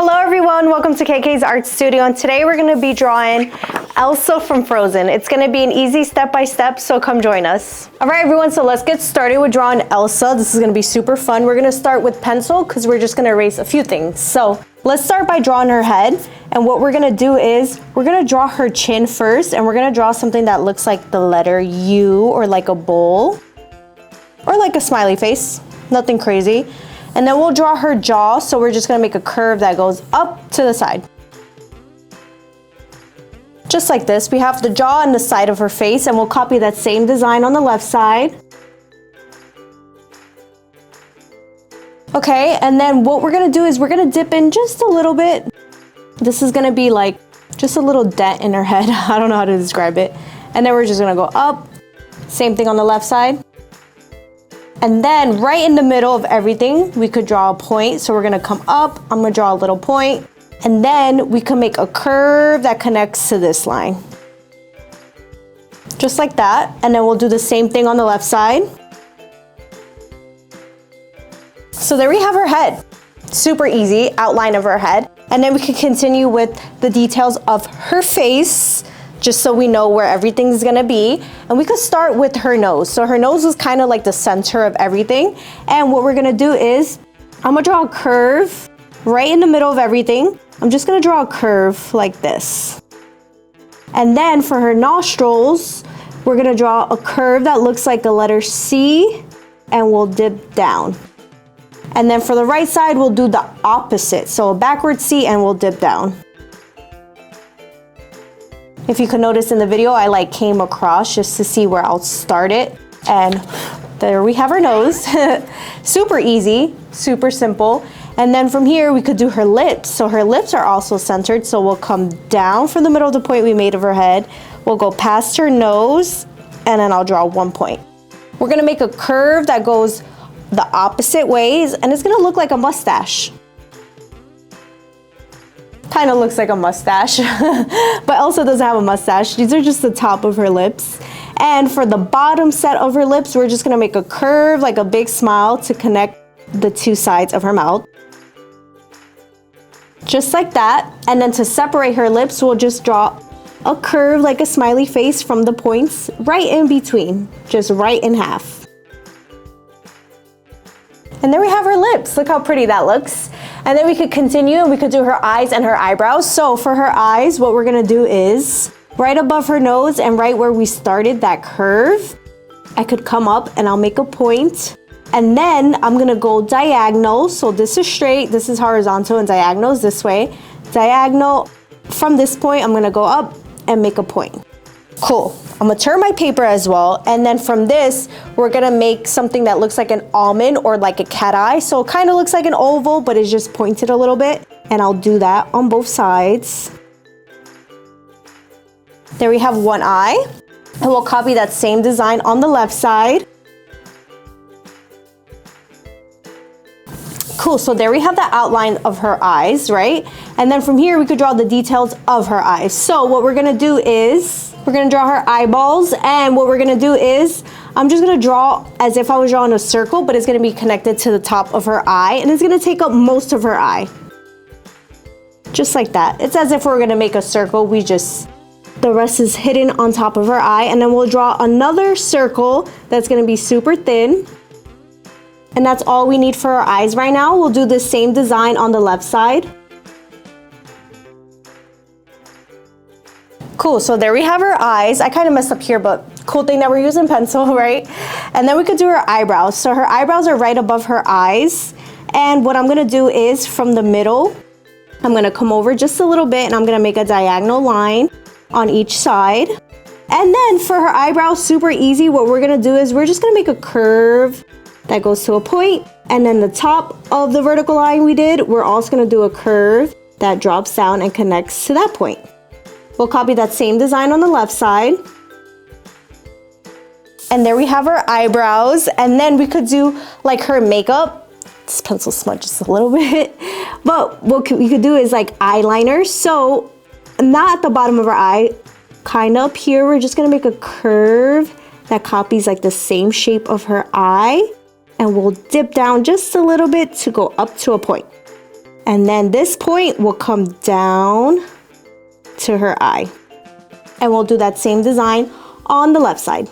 Hello everyone, welcome to KK's Art Studio, and today we're going to be drawing Elsa from Frozen. It's going to be an easy step-by-step, so come join us. Alright everyone, so let's get started with drawing Elsa. This is going to be super fun. We're going to start with pencil because we're just going to erase a few things. So let's start by drawing her head, and what we're going to do is we're going to draw her chin first, and we're going to draw something that looks like the letter U, or like a bowl, or like a smiley face. Nothing crazy. And then we'll draw her jaw, so we're just gonna make a curve that goes up to the side. Just like this, we have the jaw and the side of her face, and we'll copy that same design on the left side. Okay, and then what we're gonna do is we're gonna dip in just a little bit. This is gonna be like just a little dent in her head. I don't know how to describe it. And then we're just gonna go up. Same thing on the left side. And then right in the middle of everything, we could draw a point. So we're gonna come up, I'm gonna draw a little point, and then we can make a curve that connects to this line. Just like that. And then we'll do the same thing on the left side. So there we have her head. Super easy outline of her head. And then we can continue with the details of her face, just so we know where everything's gonna be. And we could start with her nose. So her nose is kind of like the center of everything. And what we're gonna do is, I'm gonna draw a curve right in the middle of everything. I'm just gonna draw a curve like this. And then for her nostrils, we're gonna draw a curve that looks like a letter C, and we'll dip down. And then for the right side, we'll do the opposite. So a backward C, and we'll dip down. If you could notice in the video, I came across just to see where I'll start it. And there we have our nose. Super easy, super simple. And then from here, we could do her lips. So her lips are also centered. So we'll come down from the middle of the point we made of her head. We'll go past her nose, and then I'll draw one point. We're gonna make a curve that goes the opposite ways, and it's gonna look like a mustache. Kind of looks like a mustache, but Elsa doesn't have a mustache. These are just the top of her lips. And for the bottom set of her lips, we're just gonna make a curve, like a big smile, to connect the two sides of her mouth. Just like that. And then to separate her lips, we'll just draw a curve like a smiley face from the points right in between, just right in half. And there we have her lips. Look how pretty that looks. And then we could continue, and we could do her eyes and her eyebrows. So for her eyes, what we're gonna do is right above her nose and right where we started that curve, I could come up and I'll make a point. And then I'm gonna go diagonal. So this is straight, this is horizontal, and diagonal is this way. Diagonal, from this point, I'm gonna go up and make a point. Cool. I'm gonna turn my paper as well, and then from this, we're gonna make something that looks like an almond or like a cat eye. So it kind of looks like an oval, but it's just pointed a little bit. And I'll do that on both sides. There we have one eye. And we'll copy that same design on the left side. Cool, so there we have the outline of her eyes, right? And then from here, we could draw the details of her eyes. So what we're gonna do is, we're gonna draw her eyeballs, and what we're gonna do is, I'm just gonna draw as if I was drawing a circle, but it's gonna be connected to the top of her eye, and it's gonna take up most of her eye. Just like that. It's as if we're gonna make a circle, the rest is hidden on top of her eye, and then we'll draw another circle that's gonna be super thin. And that's all we need for our eyes right now. We'll do the same design on the left side. Cool, so there we have her eyes. I kind of messed up here, but cool thing that we're using pencil, right? And then we could do her eyebrows. So her eyebrows are right above her eyes. And what I'm gonna do is, from the middle, I'm gonna come over just a little bit, and I'm gonna make a diagonal line on each side. And then for her eyebrows, super easy, what we're gonna do is we're just gonna make a curve that goes to a point, and then the top of the vertical line we did, we're also gonna do a curve that drops down and connects to that point. We'll copy that same design on the left side. And there we have our eyebrows, and then we could do like her makeup. This pencil smudges a little bit, but what we could do is like eyeliner. So not at the bottom of our eye, kind of up here, we're just gonna make a curve that copies like the same shape of her eye, and we'll dip down just a little bit to go up to a point. And then this point will come down to her eye. And we'll do that same design on the left side.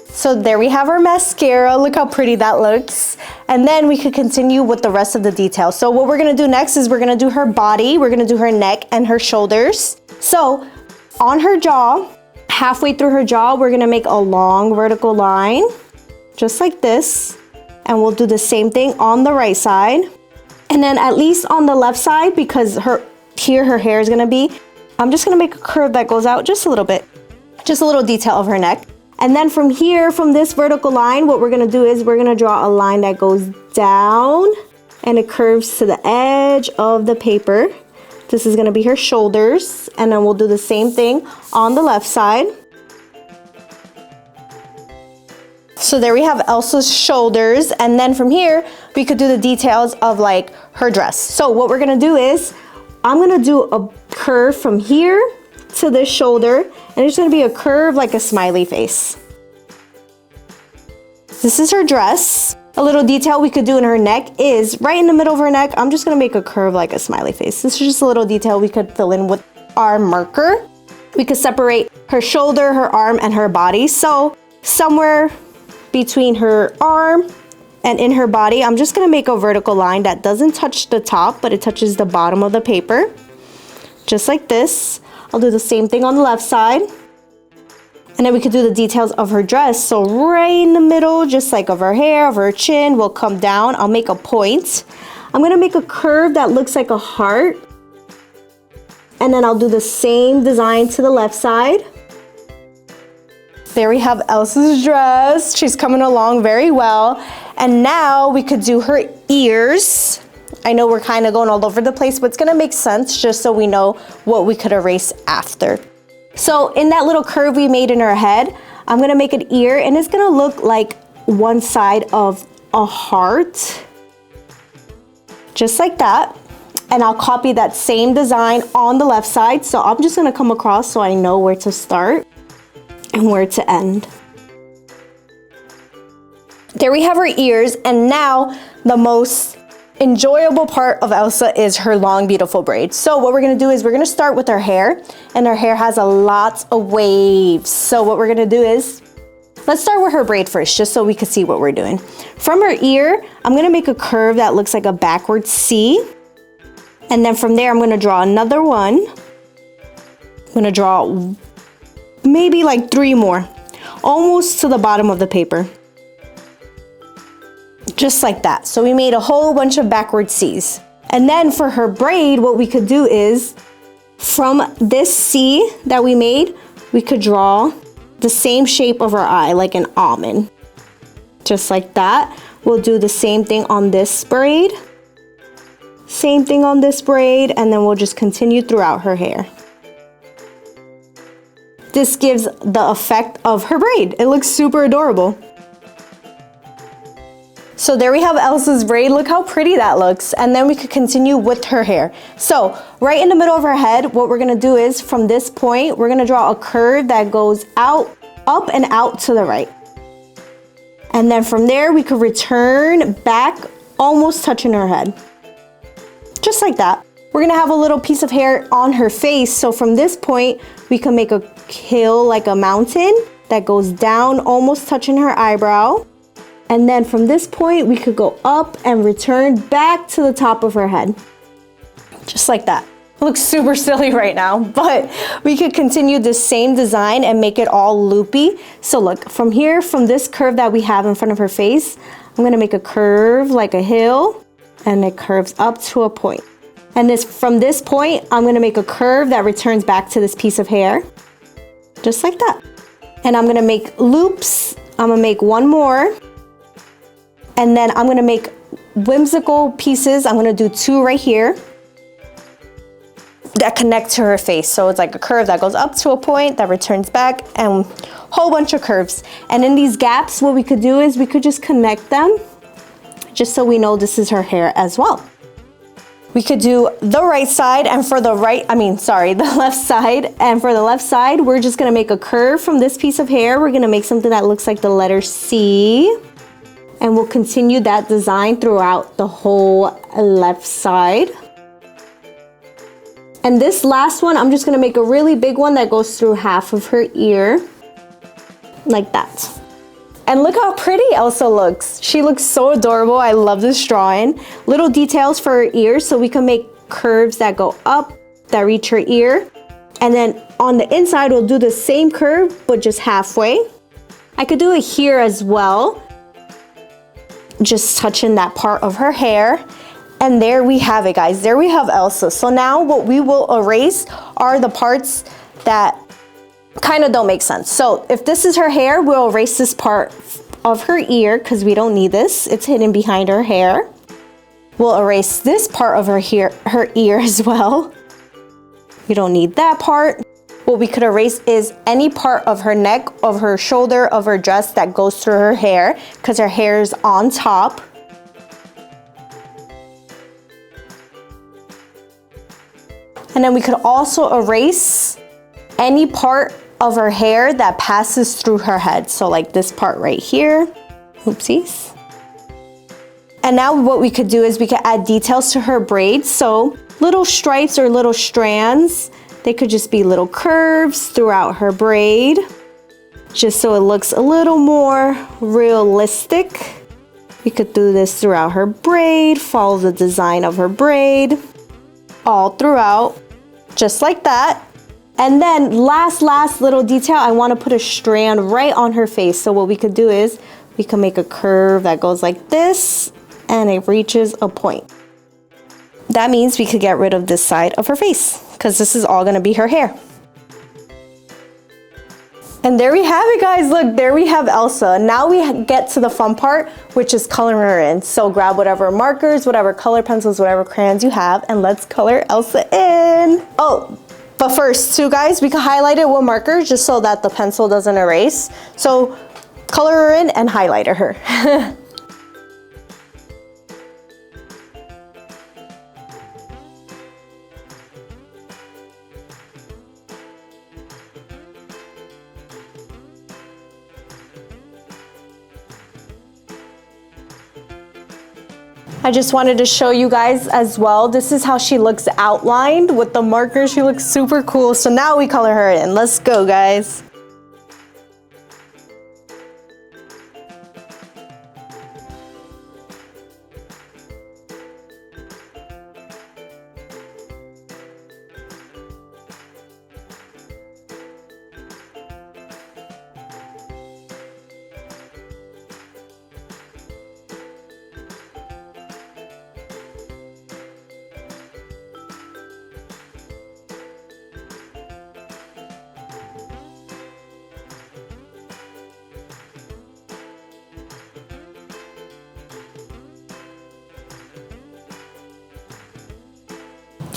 So there we have our mascara. Look how pretty that looks. And then we could continue with the rest of the details. So what we're gonna do next is we're gonna do her body, we're gonna do her neck and her shoulders. So on her jaw, halfway through her jaw, we're gonna make a long vertical line, just like this. And we'll do the same thing on the right side. And then at least on the left side, because her hair is gonna be, I'm just gonna make a curve that goes out just a little bit, just a little detail of her neck. And then from here, from this vertical line, what we're gonna do is we're gonna draw a line that goes down and it curves to the edge of the paper. This is gonna be her shoulders, and then we'll do the same thing on the left side. So there we have Elsa's shoulders, and then from here, we could do the details of like her dress. So what we're gonna do is, I'm gonna do a curve from here to this shoulder, and it's gonna be a curve like a smiley face. This is her dress. A little detail we could do in her neck is right in the middle of her neck, I'm just gonna make a curve like a smiley face. This is just a little detail we could fill in with our marker. We could separate her shoulder, her arm, and her body. So somewhere between her arm and in her body, I'm just gonna make a vertical line that doesn't touch the top, but it touches the bottom of the paper. Just like this. I'll do the same thing on the left side. And then we could do the details of her dress. So right in the middle, just like of her hair, of her chin, will come down. I'll make a point. I'm gonna make a curve that looks like a heart. And then I'll do the same design to the left side. There we have Elsa's dress. She's coming along very well. And now we could do her ears. I know we're kind of going all over the place, but it's gonna make sense just so we know what we could erase after. So in that little curve we made in her head, I'm gonna make an ear, and it's gonna look like one side of a heart. Just like that. And I'll copy that same design on the left side. So I'm just gonna come across so I know where to start and where to end. There we have her ears, and now the most enjoyable part of Elsa is her long, beautiful braids. So what we're gonna do is we're gonna start with her hair, and her hair has a lot of waves. So what we're gonna do is, let's start with her braid first, just so we can see what we're doing. From her ear, I'm gonna make a curve that looks like a backward C. And then from there, I'm gonna draw another one. I'm gonna draw maybe like 3 more, almost to the bottom of the paper. Just like that. So we made a whole bunch of backward C's. And then for her braid, what we could do is, from this C that we made, we could draw the same shape of her eye, like an almond. Just like that. We'll do the same thing on this braid. Same thing on this braid, and then we'll just continue throughout her hair. This gives the effect of her braid. It looks super adorable. So there we have Elsa's braid. Look how pretty that looks. And then we could continue with her hair. So right in the middle of her head, what we're gonna do is, from this point, we're gonna draw a curve that goes out, up and out to the right. And then from there, we could return back, almost touching her head. Just like that. We're gonna have a little piece of hair on her face. So from this point, we can make a hill like a mountain that goes down, almost touching her eyebrow. And then from this point, we could go up and return back to the top of her head. Just like that. It looks super silly right now, but we could continue the same design and make it all loopy. So look, from here, from this curve that we have in front of her face, I'm gonna make a curve like a hill, and it curves up to a point. And from this point, I'm gonna make a curve that returns back to this piece of hair. Just like that. And I'm gonna make loops. I'm gonna make one more. And then I'm gonna make whimsical pieces. I'm gonna do 2 right here that connect to her face. So it's like a curve that goes up to a point, that returns back, and a whole bunch of curves. And in these gaps, what we could do is we could just connect them, just so we know this is her hair as well. We could do the right side, and for the the left side. And for the left side, we're just gonna make a curve from this piece of hair. We're gonna make something that looks like the letter C. And we'll continue that design throughout the whole left side. And this last one, I'm just gonna make a really big one that goes through half of her ear, like that. And look how pretty Elsa looks. She looks so adorable. I love this drawing. Little details for her ears, so we can make curves that go up, that reach her ear. And then on the inside, we'll do the same curve, but just halfway. I could do it here as well, just touching that part of her hair. And there we have it, guys. There we have Elsa. So now what we will erase are the parts that kind of don't make sense. So if this is her hair, we'll erase this part of her ear because we don't need this. It's hidden behind her hair. We'll erase this part of her ear as well. We don't need that part. What we could erase is any part of her neck, of her shoulder, of her dress that goes through her hair because her hair is on top. And then we could also erase any part of her hair that passes through her head. So like this part right here. Oopsies. And now what we could do is we could add details to her braids. So little stripes or little strands. They could just be little curves throughout her braid, just so it looks a little more realistic. We could do this throughout her braid, follow the design of her braid, all throughout, just like that. And then last little detail, I want to put a strand right on her face. So what we could do is we can make a curve that goes like this, and it reaches a point. That means we could get rid of this side of her face because this is all gonna be her hair. And there we have it, guys. Look, there we have Elsa. Now we get to the fun part, which is coloring her in. So grab whatever markers, whatever color pencils, whatever crayons you have, and let's color Elsa in. Oh, but first too, guys, we can highlight it with markers just so that the pencil doesn't erase. So color her in and highlight her. I just wanted to show you guys as well. This is how she looks outlined with the marker. She looks super cool. So now we color her in. Let's go, guys.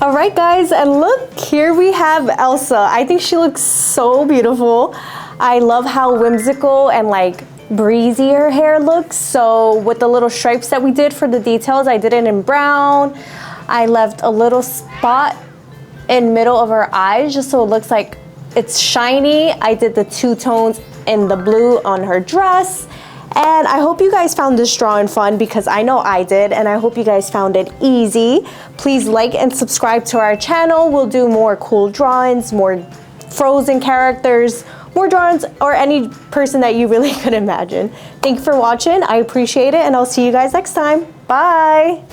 All right, guys, and look, here we have Elsa. I think she looks so beautiful. I love how whimsical and like breezy her hair looks. So with the little stripes that we did for the details, I did it in brown. I left a little spot in middle of her eyes just so it looks like it's shiny. I did the two tones in the blue on her dress. And I hope you guys found this drawing fun because I know I did, and I hope you guys found it easy. Please like and subscribe to our channel. We'll do more cool drawings, more Frozen characters, more drawings, or any person that you really could imagine. Thank you for watching. I appreciate it, and I'll see you guys next time. Bye.